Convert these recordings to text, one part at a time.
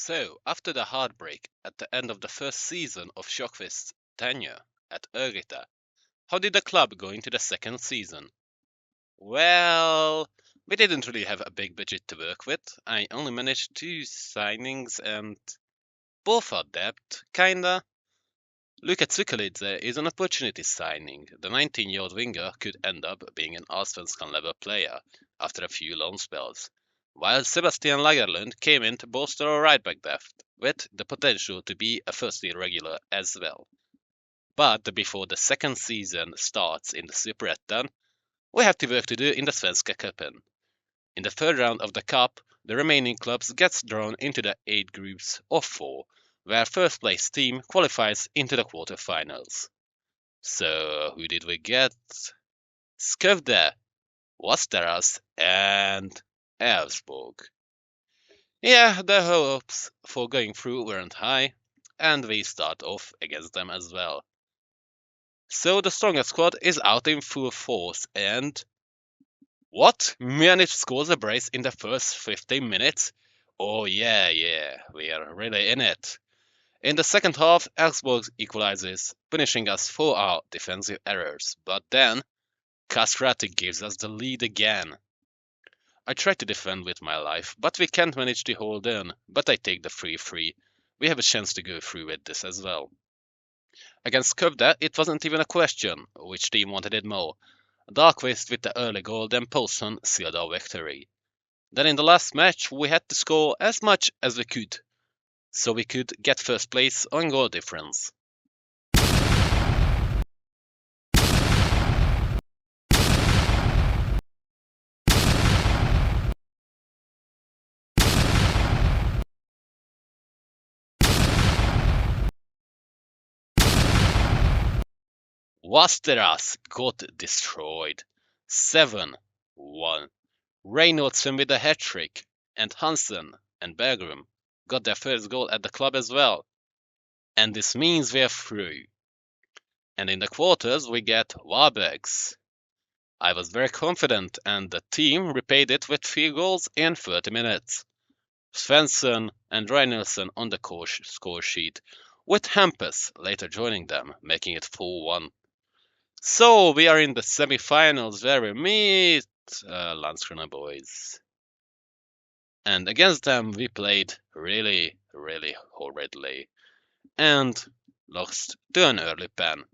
So, after the heartbreak at the end of the first season of Sjökvist's tenure at Örgryte, how did the club go into the second season? Well, we didn't really have a big budget to work with. I only managed two signings and both are depth, kinda. Luka Tsukalidze is an opportunity signing. The 19-year-old winger could end up being an Allsvenskan level player after a few loan spells, while Sebastian Lagerlund came in to bolster our right back depth, with the potential to be a first-year regular as well. But before the second season starts in the Superettan, we have to work to do in the Svenska Cupen. In the third round of the cup, the remaining clubs gets drawn into the 8 groups of 4, where first place team qualifies into the quarterfinals. So who did we get? Skövde, Västerås, and Elfsborg. Yeah, the hopes for going through weren't high, and we start off against them as well. So the strongest squad is out in full force, and what? Munich scores a brace in the first 15 minutes? Oh yeah, we are really in it. In the second half, Elfsborg equalizes, punishing us for our defensive errors, but then Castrati gives us the lead again. I try to defend with my life, but we can't manage to hold in, but I take the free. We have a chance to go through with this as well. Against Skövde, it wasn't even a question which team wanted it more. Dahlqvist with the early goal, then Poulsen sealed our victory. Then in the last match, we had to score as much as we could, so we could get first place on goal difference. Västerås got destroyed. 7-1. Reynoldsen with a hat-trick, and Hansen and Bergrum got their first goal at the club as well. And this means we're through. And in the quarters we get Varbergs. I was very confident and the team repaid it with 3 goals in 30 minutes. Svensson and Reynoldsen on the score sheet, with Hampus later joining them, making it 4-1. So we are in the semi-finals where we meet Landskrona boys. And against them we played really horridly and lost to an early pen.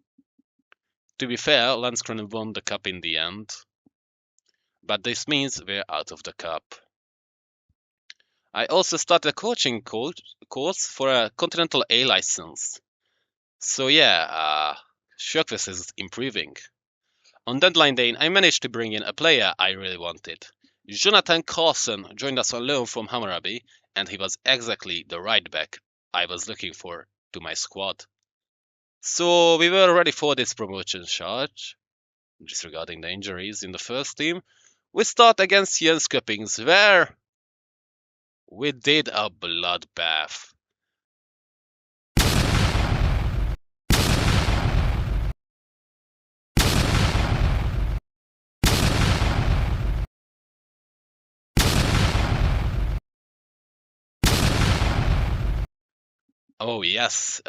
To be fair, Landskrona won the cup in the end, but this means we're out of the cup. I also started a coaching course for a Continental A license. So yeah, Sjökvist is improving. On deadline day, I managed to bring in a player I really wanted. Jonathan Carlson joined us on loan from Hammaraby, and he was exactly the right back I was looking for to my squad. So we were ready for this promotion charge, disregarding the injuries in the first team. We start against Jönköpings, where we did a bloodbath. Oh yes,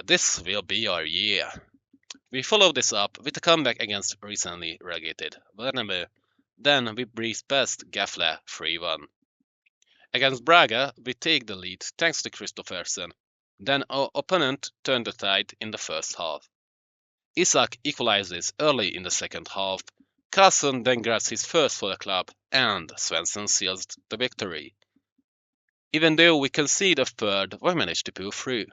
this will be our year. We follow this up with a comeback against recently relegated Värnamo. Then we breeze past Gefle 3-1. Against Braga, we take the lead thanks to Kristoffersen. Then our opponent turned the tide in the first half. Isak equalizes early in the second half. Carlson then grabs his first for the club, and Svensson seals the victory. Even though we concede a third, we manage to pull through.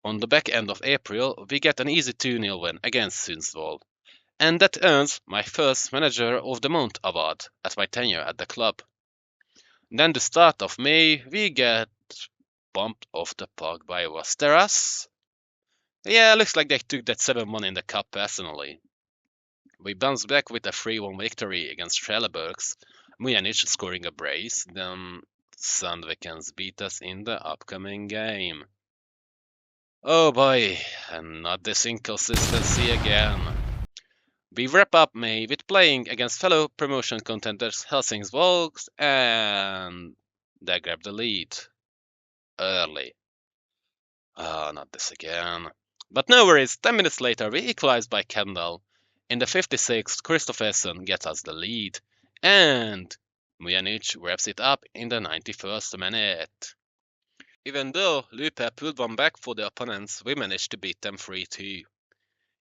On the back end of April, we get an easy 2-0 win against Sundsvall, and that earns my first Manager of the Month award at my tenure at the club. Then the start of May, we get bumped off the park by Västerås. Yeah, looks like they took that 7-1 in the cup personally. We bounced back with a 3-1 victory against Trelleborgs, Mujanic scoring a brace, then Sandvikens beat us in the upcoming game. Oh boy, and not this inconsistency again. We wrap up May with playing against fellow promotion contenders Helsingborgs, and they grab the lead. early. Not this again. But no worries, 10 minutes later we equalized by Kendall. In the 56th, Kristoffersen gets us the lead, and Mujanic wraps it up in the 91st minute. Even though Lupe pulled one back for the opponents, we managed to beat them 3-2.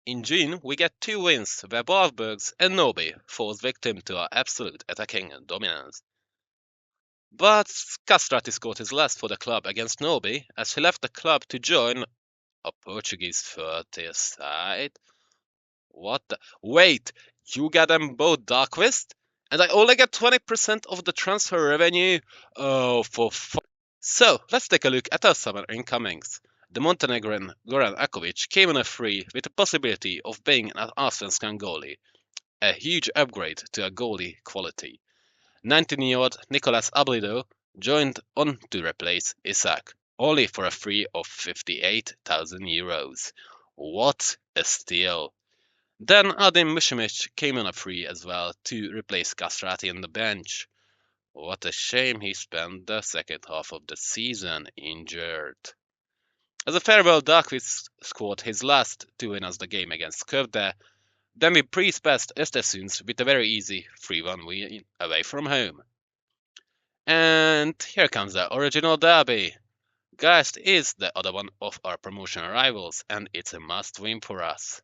In June, we get 2 wins where Wahlbergs and Nobi falls victim to our absolute attacking dominance. But Castrati scored his last for the club against Nobi as he left the club to join a Portuguese 30 side. What the? Wait, you got them both Darkvist? And I only get 20% of the transfer revenue? Oh, for So, let's take a look at our summer incomings. The Montenegrin Goran Akovic came on a free with the possibility of being an Allsvenskan goalie. A huge upgrade to a goalie quality. 19-year-old Nicolas Ablido joined on to replace Isak, only for a fee of 58,000 euros. What a steal! Then Adim Mushimic came on a free as well to replace Castrati on the bench. What a shame he spent the second half of the season injured. As a farewell, Darkvist scored his last to win us the game against Skövde. Then we pre-passed Östersunds with a very easy 3-1 win away from home. And here comes the original derby. Geist is the other one of our promotion rivals, and it's a must-win for us.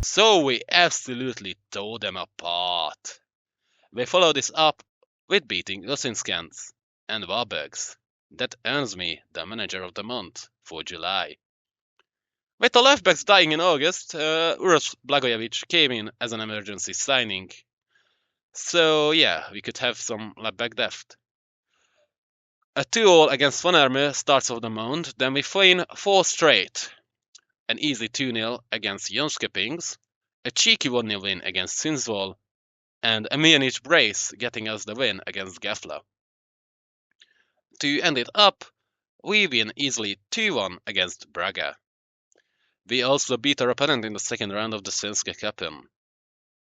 So we absolutely tore them apart. We follow this up with beating Osinskans and Warburgs. That earns me the manager of the month for July. With the left backs dying in August, Uroš Blagojevic came in as an emergency signing. So yeah, we could have some left back depth. A 2-all against Van Erme starts off the month, then we win 4 straight. An easy 2-0 against Jönköpings, a cheeky 1-0 win against Sundsvall, and a Mujanic brace getting us the win against Gefle. To end it up, we win easily 2-1 against Braga. We also beat our opponent in the second round of the Svenska Cupen,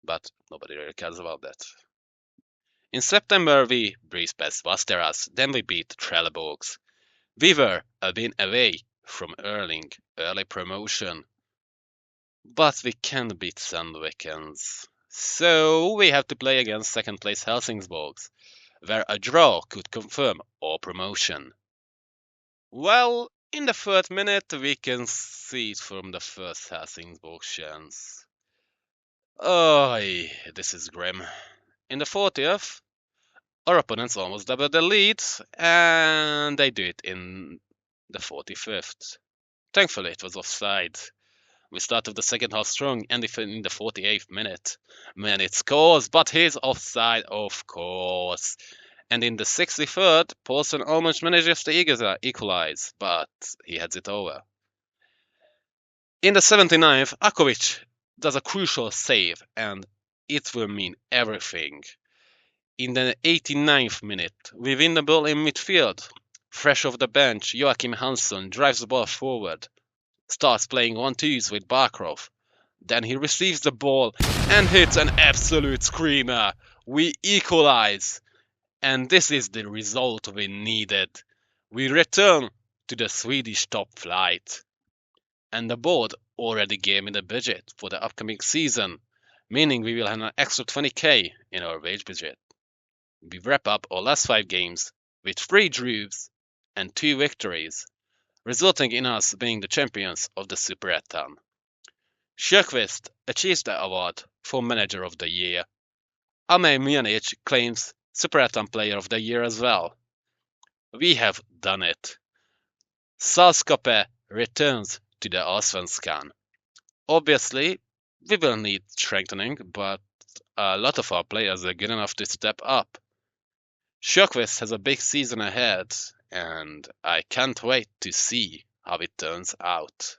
but nobody really cares about that. In September we breezed past Vasteras, then we beat Trelleborgs. We were a win away from Erling, early promotion. But we can't beat Sandvikens. So we have to play against second place Helsingborgs, where a draw could confirm our promotion. Well, in the 3rd minute we can see it from the first Helsingborg chance. Oh, this is grim. In the 40th, our opponents almost doubled the lead, and they do it in the 45th. Thankfully, it was offside. We started the second half strong, and in the 48th minute, man, it scores, but he's offside, of course. And in the 63rd, Paulson almost manages to equalize, but he heads it over. In the 79th, Akovic does a crucial save, and it will mean everything. In the 89th minute, we win the ball in midfield. Fresh off the bench, Joachim Hansson drives the ball forward, starts playing 1-2s with Barkov. Then he receives the ball and hits an absolute screamer. We equalize. And this is the result we needed. We return to the Swedish top flight. And the board already gave me the budget for the upcoming season, meaning we will have an extra 20k in our wage budget. We wrap up our last 5 games with 3 draws and 2 victories, resulting in us being the champions of the Superettan. Sjökvist achieves the award for Manager of the Year. Ame Mujanic claims Superettan Player of the Year as well. We have done it. Salskope returns to the Allsvenskan. Obviously, we will need strengthening, but a lot of our players are good enough to step up. Sjökvist has a big season ahead, and I can't wait to see how it turns out.